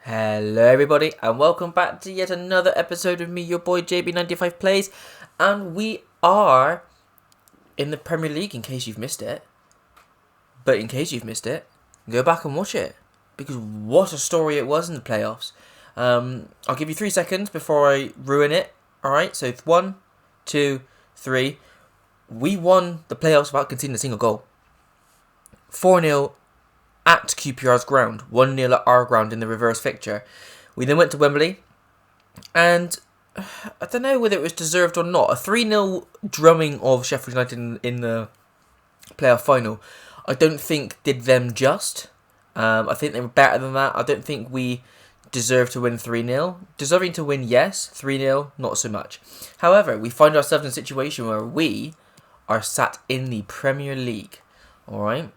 Hello everybody and welcome back to yet another episode of me, your boy JB95 Plays, and we are in the Premier League in case you've missed it. But in case you've missed it, go back and watch it, because what a story it was in the playoffs. I'll give you 3 seconds before I ruin it. Alright, so 1, 2, 3. We won the playoffs without conceding a single goal. 4-0 at QPR's ground, 1-0 at our ground in the reverse fixture. We then went to Wembley, and I don't know whether it was deserved or not. A 3-0 drumming of Sheffield United in the playoff final, I don't think did them just. I think they were better than that. I don't think we deserved to win 3-0. Deserving to win, yes. 3-0, not so much. However, we find ourselves in a situation where we are sat in the Premier League. Alright?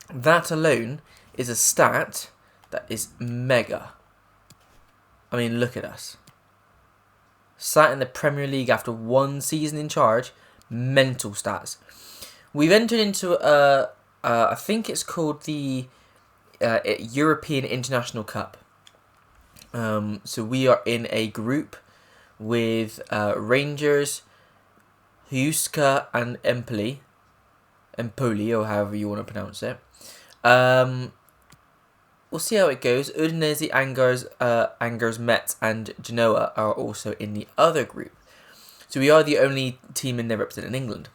That alone is a stat that is mega. I mean, look at us. Sat in the Premier League after 1 season in charge. Mental stats. We've entered into I think it's called the European International Cup. So we are in a group with Rangers, Huesca and Empoli, or however you want to pronounce it. We'll see how it goes. Udinese, Angers, Metz and Genoa are also in the other group. So we are the only team in there representing England.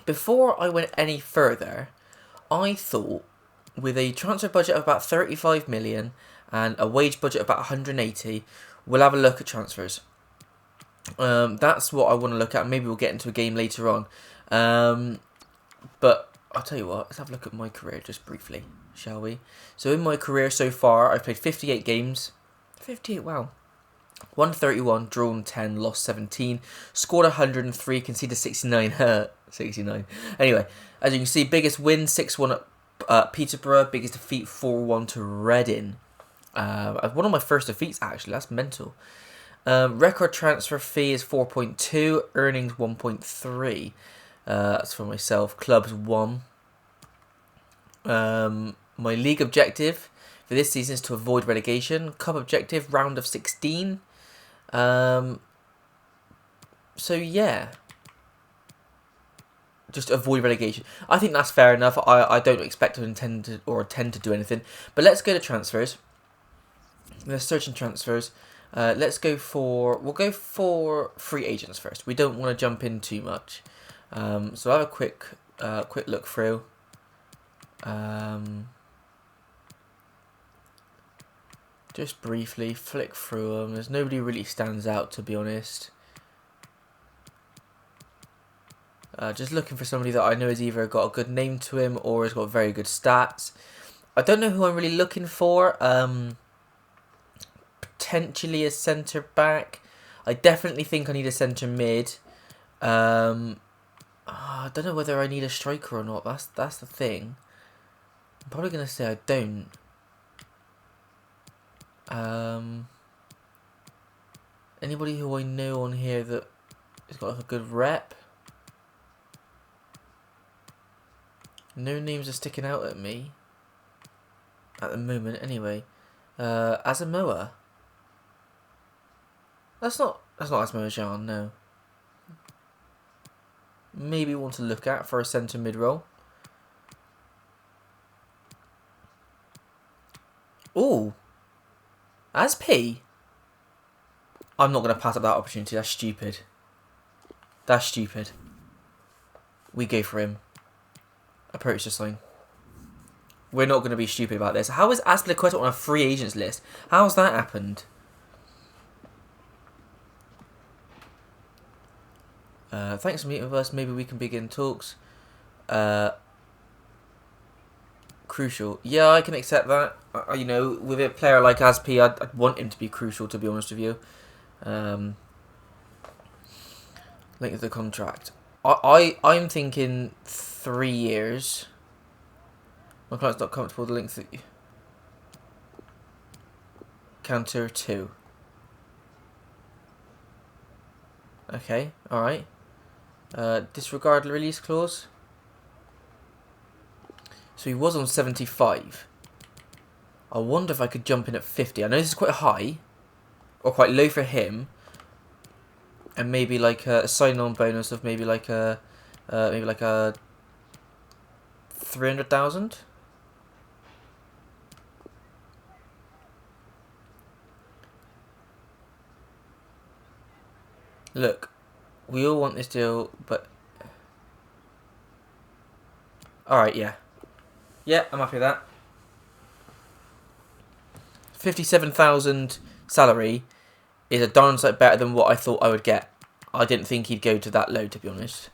Before I went any further, I thought with a transfer budget of about 35 million and a wage budget of about 180, we'll have a look at transfers. That's what I want to look at. Maybe we'll get into a game later on. But I'll tell you what, let's have a look at my career just briefly, shall we? So in my career so far, I've played 58 games. 58, wow. Won 31, drawn 10, lost 17, scored 103, conceded 69. 69. Anyway, as you can see, biggest win, 6-1 at Peterborough. Biggest defeat, 4-1 to Reading. One of my first defeats, actually. That's mental. Record transfer fee is 4.2, earnings 1.3. That's for myself. Clubs 1. My league objective for this season is to avoid relegation. Cup objective, round of 16. So yeah, just avoid relegation. I think that's fair enough. I don't expect to intend to do anything. But let's go to transfers. Let's search in transfers. We'll go for free agents first. We don't want to jump in too much. So I'll have a quick look through. Just briefly flick through them. There's nobody really stands out, to be honest. Just looking for somebody that I know has either got a good name to him or has got very good stats. I don't know who I'm really looking for. Potentially a centre back. I definitely think I need a centre mid. I don't know whether I need a striker or not. That's the thing. I'm probably going to say I don't. Anybody who I know on here that has got like a good rep? No names are sticking out at me at the moment. Anyway, Asamoah. That's not Asamoah Gyan, no. Maybe want to look at for a centre mid role. Ooh. Asp. I'm not going to pass up that opportunity. That's stupid. That's stupid. We go for him. Approach this line. We're not going to be stupid about this. How is Azpilicueta on a free agents list? How's that happened? Thanks for meeting with us. Maybe we can begin talks. Crucial. Yeah, I can accept that. You know, with a player like Asp, I'd want him to be crucial, to be honest with you. Length of the contract. I'm thinking 3 years. My client's not comfortable with the length. Counter 2. Okay, alright. Disregard release clause. So he was on 75. I wonder if I could jump in at 50. I know this is quite high, or quite low for him, and maybe like a sign-on bonus of maybe like a 300,000. Look, we all want this deal, but alright, yeah. Yeah, I'm happy with that. 57,000 salary is a darn sight better than what I thought I would get. I didn't think he'd go to that low, to be honest.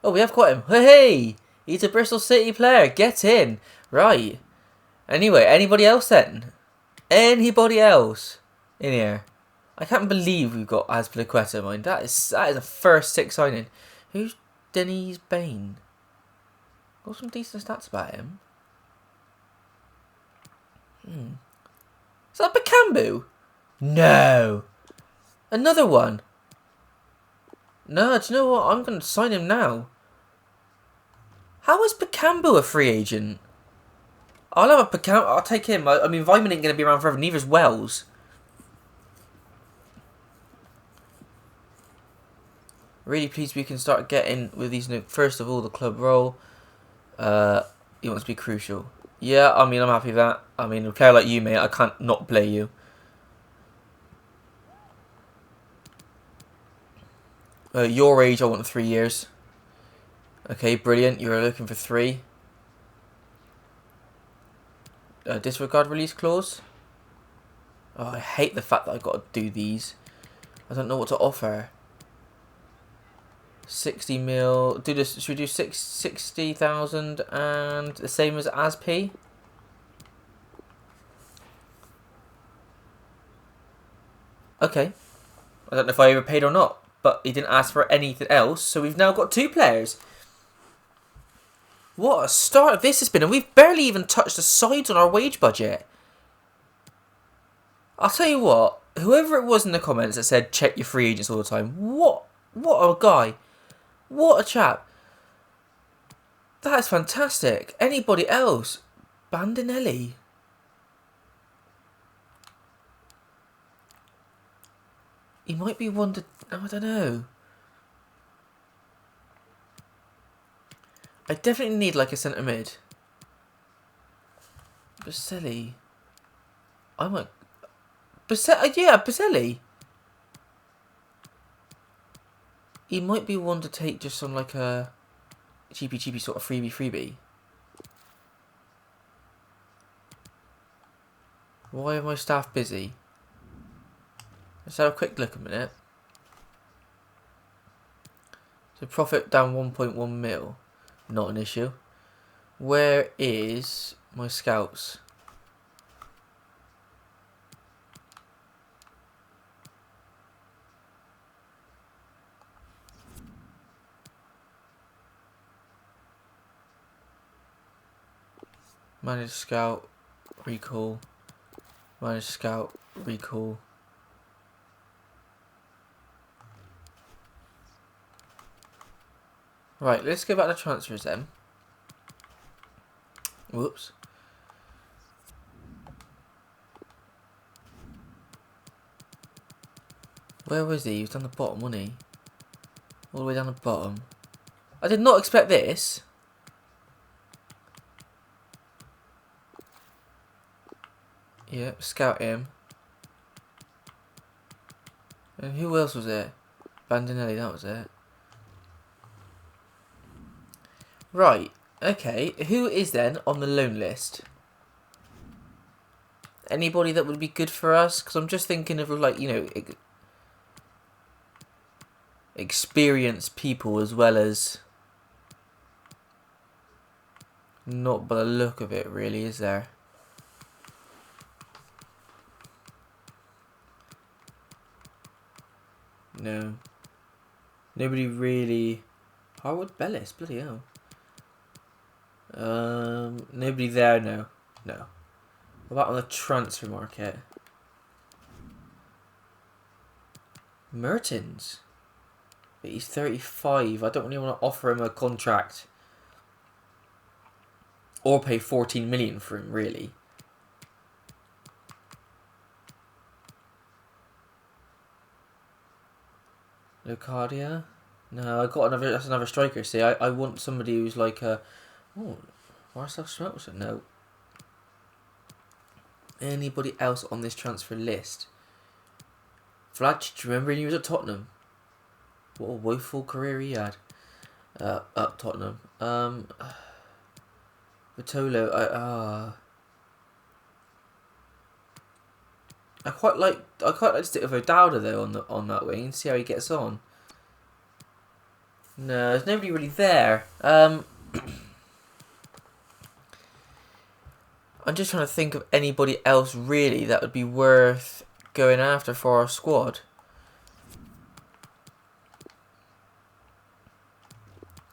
Oh, we have got him. Hey! He's a Bristol City player. Get in. Right. Anyway, anybody else then? Anybody else in here? I can't believe we've got Azpilicueta, mind. That is a first six signing. Who's Denise Bain? Got some decent stats about him. Is that Bakambu? No. Another one. No, do you know what? I'm going to sign him now. How is Bakambu a free agent? I'll have a Bakambu. I'll take him. I mean, Vyman ain't going to be around forever. Neither is Wells. Really pleased we can start getting with these new. First of all, the club role. He wants to be crucial. Yeah, I mean, I'm happy with that. I mean, a player like you, mate, I can't not play you. Your age, I want 3 years. Okay, brilliant. You're looking for 3. Disregard release clause. Oh, I hate the fact that I've got to do these. I don't know what to offer. 60 mil. Do this. Should we do 60,000 and the same as P? Okay. I don't know if I overpaid or not, but he didn't ask for anything else, so we've now got 2 players. What a start this has been, and we've barely even touched the sides on our wage budget. I'll tell you what, whoever it was in the comments that said check your free agents all the time, what a guy. What a chap. That is fantastic. Anybody else? Bandinelli. He might be one to... I don't know. I definitely need like a centre mid. Baselli. I might... yeah, Baselli. He might be one to take just on like a cheapy sort of freebie. Why are my staff busy? Let's have a quick look a minute. So profit down 1.1 mil. Not an issue. Where is my scouts? Manage scout, recall. Manage scout, recall. Right, let's go back to transfers then. Whoops. Where was he? He was down the bottom, wasn't he? All the way down the bottom. I did not expect this. Yep, scout him. And who else was there? Bandinelli, that was it. Right, okay. Who is then on the loan list? Anybody that would be good for us? Because I'm just thinking of like, you know, experienced people as well as... Not by the look of it, really, is there? No. Nobody really... Harwood Bellis, bloody hell. Nobody there, no. No. What about on the transfer market? Mertens? But he's 35. I don't really want to offer him a contract. Or pay 14 million for him, really. Locadia? No, I got another. That's another striker. See, I want somebody who's like a. Oh, Marcel Schmelzer. No. Anybody else on this transfer list? Vlad, do you remember when he was at Tottenham? What a woeful career he had. Up Tottenham. Vitolo. I quite like to stick with O'Dowda though on that wing and see how he gets on. No, there's nobody really there. I'm just trying to think of anybody else really that would be worth going after for our squad.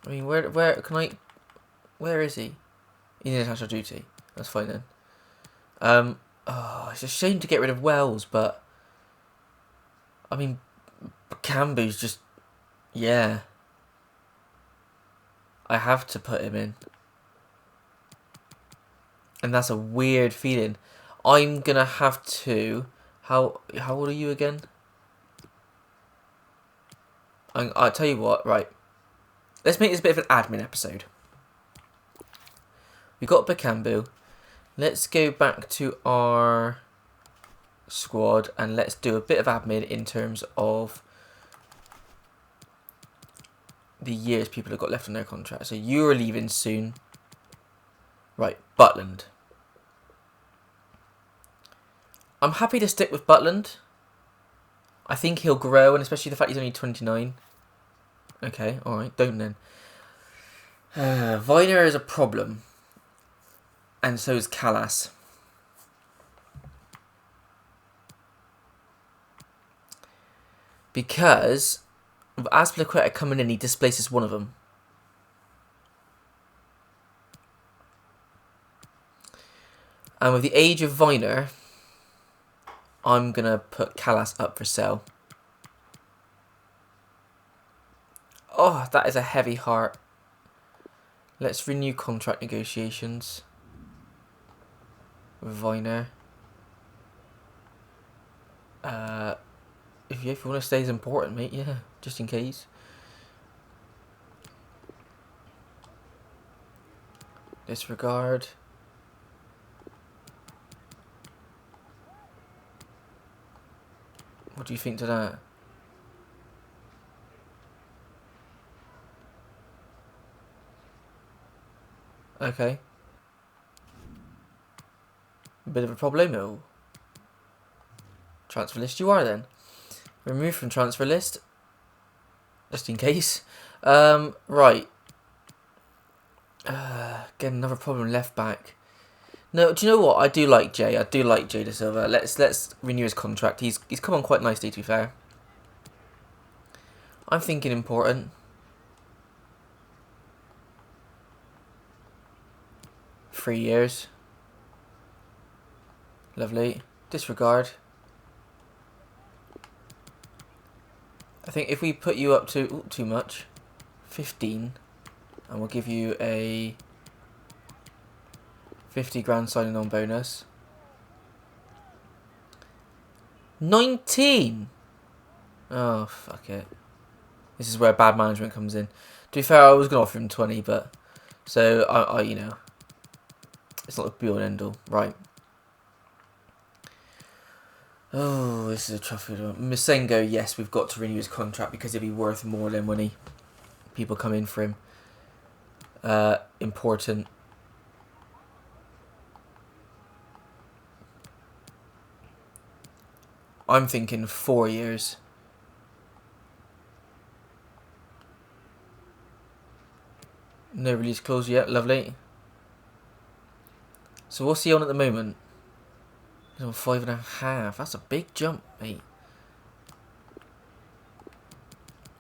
I mean, where is he? He's in international duty. That's fine then. It's a shame to get rid of Wells, but I mean, Cambu's just, yeah. I have to put him in, and that's a weird feeling. I'm gonna have to. How old are you again? I'll tell you what. Right, let's make this a bit of an admin episode. We got Bakambu. Let's go back to our squad and let's do a bit of admin in terms of the years people have got left on their contract. So you're leaving soon. Right, Butland. I'm happy to stick with Butland. I think he'll grow, and especially the fact he's only 29. Okay, alright, don't then. Viner is a problem. And so is Callas. Because with Azpilicueta coming in, he displaces one of them. And with the age of Viner, I'm going to put Callas up for sale. Oh, that is a heavy heart. Let's renew contract negotiations with Viner. If you want to stay as important, mate, yeah, just in case. Disregard. What do you think to that? Okay. A bit of a problemo. Transfer list you are then. Remove from transfer list. Just in case. Right. Again, another problem left back. No, do you know what? I do like Jay. I do like Jay Da Silva. Let's renew his contract. He's come on quite nicely, to be fair. I'm thinking important. Three years. Lovely. Disregard. I think if we put you up to... Ooh, too much. 15. And we'll give you a 50 grand signing on bonus. 19! Oh, fuck it. This is where bad management comes in. To be fair, I was going to offer him 20, but... So, I you know... It's not the be all and end all. Right. Oh, this is a tough one. Masengo, yes, we've got to renew his contract because he'll be worth more than money. People come in for him. Important. I'm thinking 4 years. No release clause yet, lovely. So what's he on at the moment? He's on 5.5. That's a big jump, mate.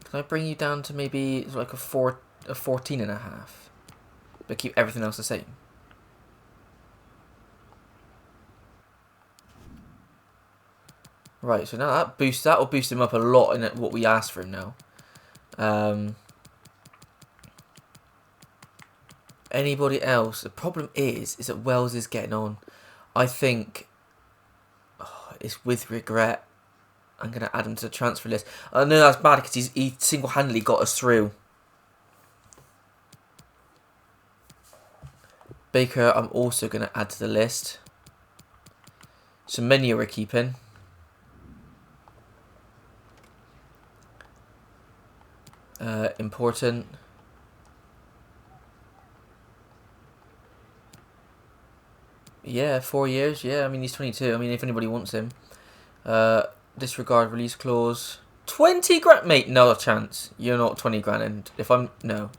Can I bring you down to maybe like a 14.5? But keep everything else the same. Right, so now that will boost him up a lot in what we asked for him now. Anybody else? The problem is that Wells is getting on. I think it's with regret. I'm going to add him to the transfer list. I know that's bad because he single-handedly got us through. Baker, I'm also going to add to the list. Semenya we're keeping. Important. Yeah, 4 years. Yeah, I mean, he's 22. I mean, if anybody wants him. Disregard release clause. 20 grand? Mate, no chance. You're not 20 grand. And if I'm... No.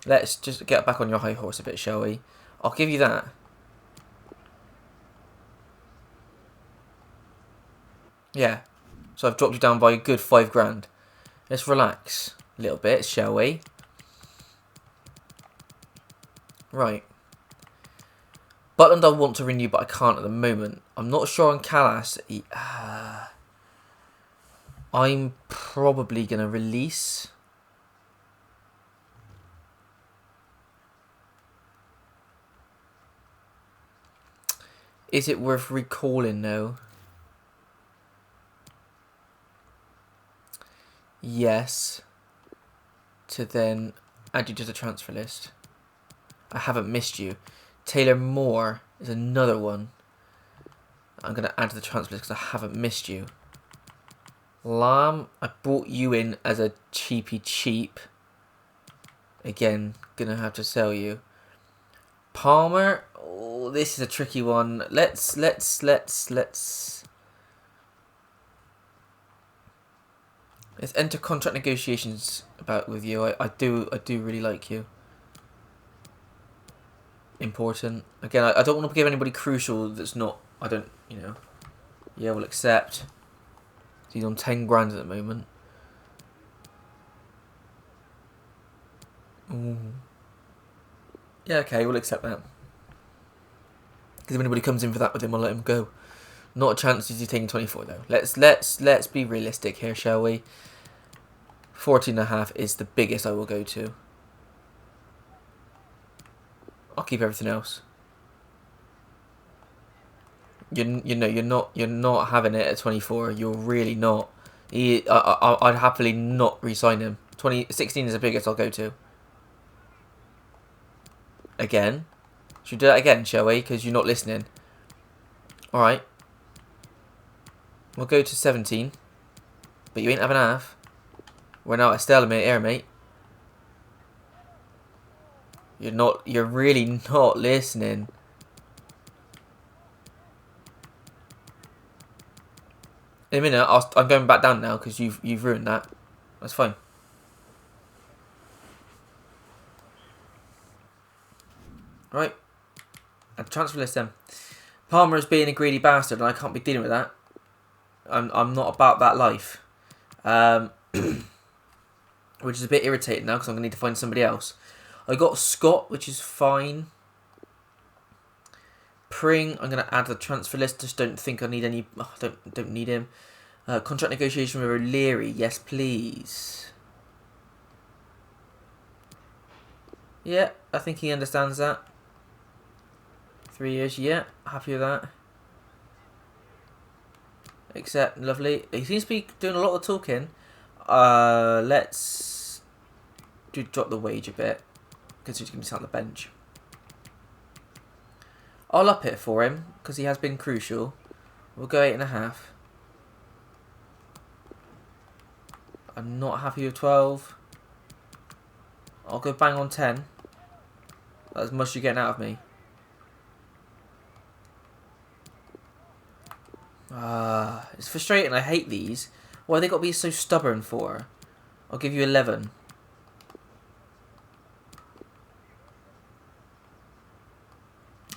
Let's just get back on your high horse a bit, shall we? I'll give you that. Yeah. So I've dropped you down by a good 5 grand. Let's relax a little bit, shall we? Right. Butland I want to renew, but I can't at the moment. I'm not sure on Callas. I'm probably going to release. Is it worth recalling though? Yes. To then add you to the transfer list. I haven't missed you. Taylor Moore is another one I'm going to add to the transfer list because I haven't missed you. Lamb, I brought you in as a cheapy cheap. Again, going to have to sell you. Palmer, oh, this is a tricky one. Let's enter contract negotiations with you. I do really like you. Important. Again, I don't want to give anybody crucial that's not... I don't, you know... Yeah, we'll accept. He's on 10 grand at the moment. Ooh. Yeah, okay, we'll accept that. Because if anybody comes in for that with him, I'll let him go. Not a chance he's taking 24 though. Let's be realistic here, shall we? 14.5 is the biggest I will go to. I'll keep everything else. You know you're not having it at 24. You're really not. I'd happily not re-sign him. 16 is the biggest I'll go to. Again, should we do that again, shall we? Because you're not listening. All right. We'll go to 17. But you ain't having half. We're now at a stalemate here, mate. You're really not listening. In a minute, I'm going back down now because you've ruined that. That's fine. Right. And transfer list then. Palmer is being a greedy bastard, and I can't be dealing with that. I'm not about that life. Which is a bit irritating now because I'm going to need to find somebody else. I got Scott, which is fine. Pring, I'm going to add to the transfer list. Just don't think I need any... Oh, don't need him. Contract negotiation with O'Leary. Yes, please. Yeah, I think he understands that. 3 years, yeah. Happy with that. Accept, lovely. He seems to be doing a lot of talking. Let's drop the wage a bit. Because he's going to be sat on the bench. I'll up it for him, because he has been crucial. We'll go 8.5. I'm not happy with 12. I'll go bang on 10. That's as much as you're getting out of me. It's frustrating. I hate these. Why have they got to be so stubborn for? I'll give you 11.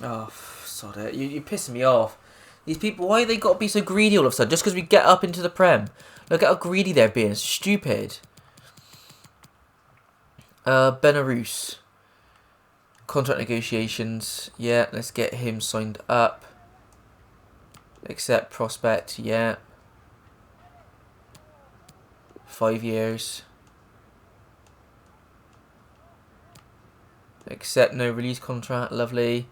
Oh, sod it. You're pissing me off. These people, why have they got to be so greedy all of a sudden? Just because we get up into the Prem. Look at how greedy they're being. It's stupid. Benaroos. Contract negotiations. Yeah, let's get him signed up. Accept prospect. Yeah. 5 years. Accept no release contract. Lovely.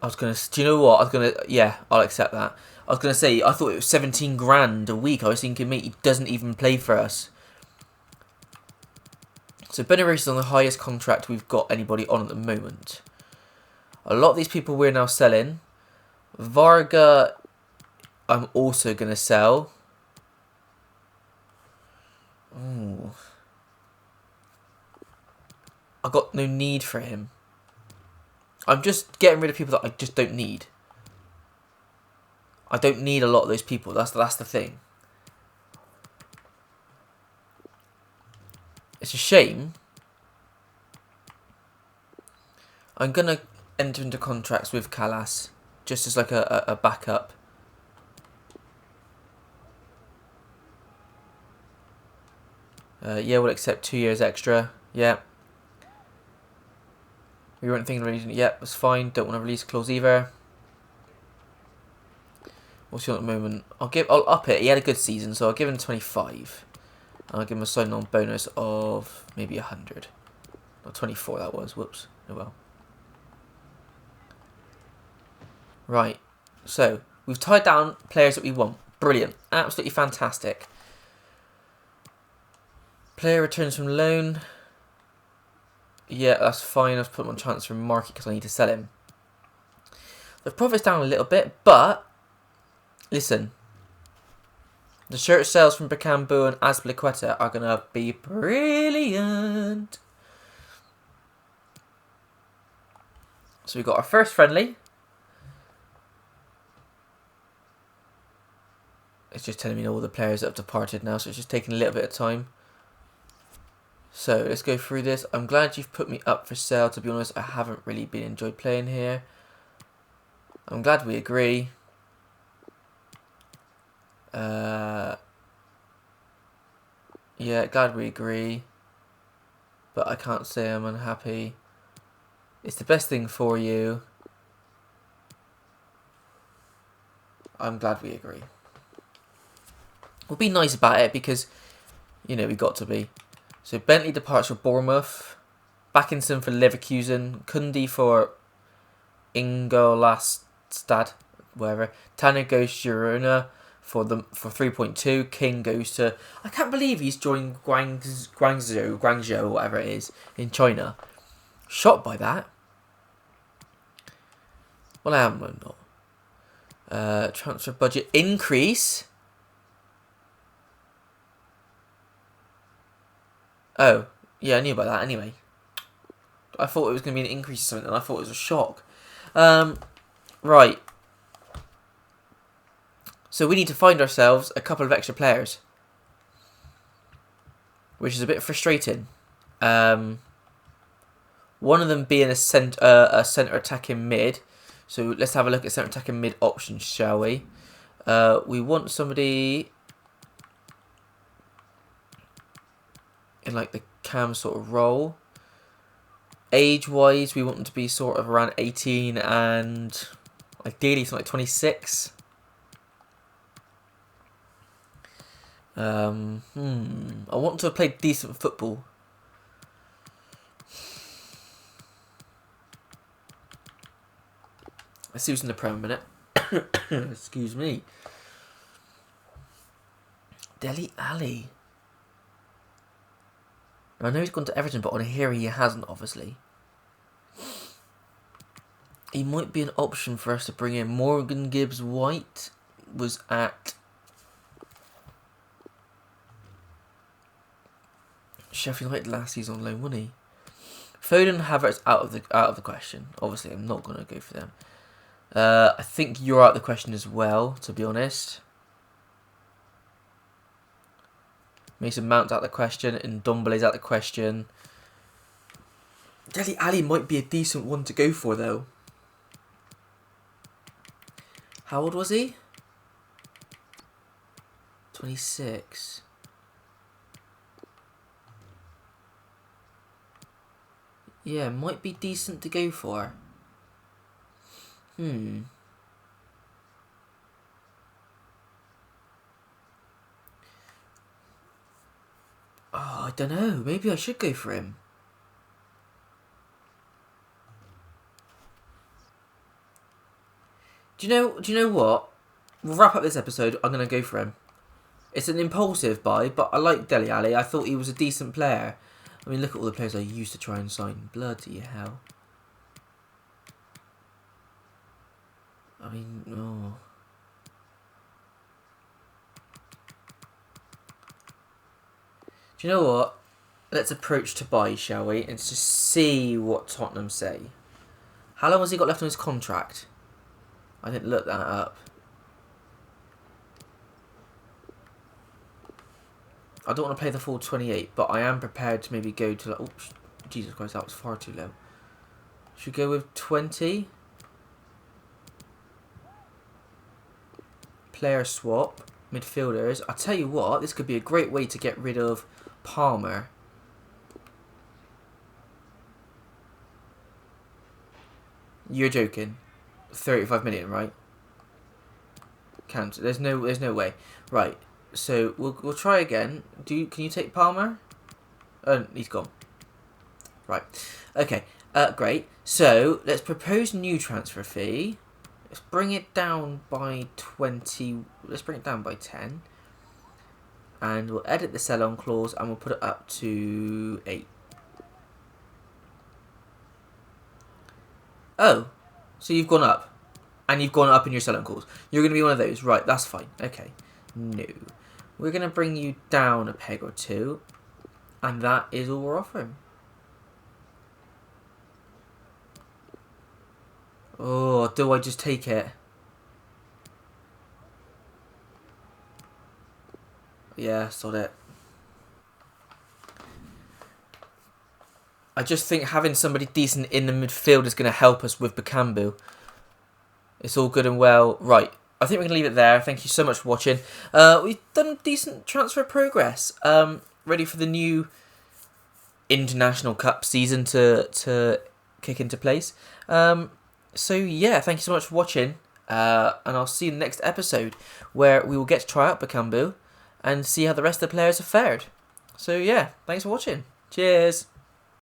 I was gonna. Do you know what? I was gonna. Yeah, I'll accept that. I was gonna say I thought it was 17 grand a week. I was thinking, mate, he doesn't even play for us. So Benaroos is on the highest contract we've got anybody on at the moment. A lot of these people we're now selling. Varga, I'm also gonna sell. Ooh. I got no need for him. I'm just getting rid of people that I just don't need. I don't need a lot of those people. That's the thing. It's a shame. I'm gonna enter into contracts with Callas just as like a backup. Yeah, we'll accept 2 years extra. Yeah. We weren't thinking of releasing it yet. That's fine. Don't want to release clause either. What's he on at the moment? I'll up it. He had a good season, so I'll give him 25. And I'll give him a sign-on bonus of maybe 100. Or 24 that was. Whoops. Oh well. Right. So, we've tied down players that we want. Brilliant. Absolutely fantastic. Player returns from loan. Yeah, that's fine. I've put him on transfer market because I need to sell him. The profit's down a little bit, but listen. The shirt sales from Bakambu and Azpilicueta are going to be brilliant. So we've got our first friendly. It's just telling me all the players that have departed now, so it's just taking a little bit of time. So let's go through this. I'm glad you've put me up for sale. To be honest, I haven't really been enjoyed playing here. I'm glad we agree. Yeah, glad we agree. But I can't say I'm unhappy. It's the best thing for you. I'm glad we agree. We'll be nice about it because, you know, we got to be. So Bentley departs for Bournemouth. Backinson for Leverkusen. Kundi for Ingolstadt, wherever. Tanner goes to Girona for 3.2. King goes to... I can't believe he's joined Guangzhou, whatever it is, in China. Shocked by that. Well, I am not. Transfer budget increase. Oh, yeah, I knew about that anyway. I thought it was going to be an increase or something, and I thought it was a shock. Right. So we need to find ourselves a couple of extra players. Which is a bit frustrating. One of them being a centre attacking mid. So let's have a look at centre attacking mid options, shall we? We want somebody in like the cam sort of role. Age-wise, we want them to be sort of around 18 and ideally something like 26. I want to have played decent football. Let's see who's in the Prem a minute. Excuse me. Dele Alli. I know he's gone to Everton, but on here he hasn't, obviously. He might be an option for us to bring in. Morgan Gibbs White was at Sheffield United last season on loan, wasn't he? Foden and Havertz out of the question. Obviously, I'm not going to go for them. I think you're out of the question as well, to be honest. Mason Mount's out of the question, and Ndombele's out of the question. Dele Alli might be a decent one to go for, though. How old was he? 26. Yeah, might be decent to go for. Oh, I don't know. Maybe I should go for him. Do you know what? We'll wrap up this episode. I'm going to go for him. It's an impulsive buy, but I like Dele Alli. I thought he was a decent player. I mean, look at all the players I used to try and sign. Bloody hell. I mean, oh. Do you know what? Let's approach to buy, shall we? And just see what Tottenham say. How long has he got left on his contract? I didn't look that up. I don't want to play the full 28, but I am prepared to maybe go to... Oh, Jesus Christ, that was far too low. Should we go with 20? Player swap. Midfielders. I'll tell you what, this could be a great way to get rid of Palmer. You're joking. 35 million, right? Can't. There's no way. Right. So we'll try again. Can you take Palmer? Oh, he's gone. Right. Okay. Great. So let's propose new transfer fee. Let's bring it down by 20. Let's bring it down by 10. And we'll edit the sell-on clause and we'll put it up to 8. Oh, so you've gone up. And you've gone up in your sell-on clause. You're going to be one of those. Right, that's fine. Okay. No. We're going to bring you down a peg or two. And that is all we're offering. Oh, do I just take it? Yeah, sod it. I just think having somebody decent in the midfield is going to help us with Bakambu. It's all good and well. Right, I think we're going to leave it there. Thank you so much for watching. We've done decent transfer progress. Ready for the new International Cup season to kick into place. So yeah, thank you so much for watching. And I'll see you in the next episode where we will get to try out Bakambu and see how the rest of the players have fared. So yeah, thanks for watching. Cheers.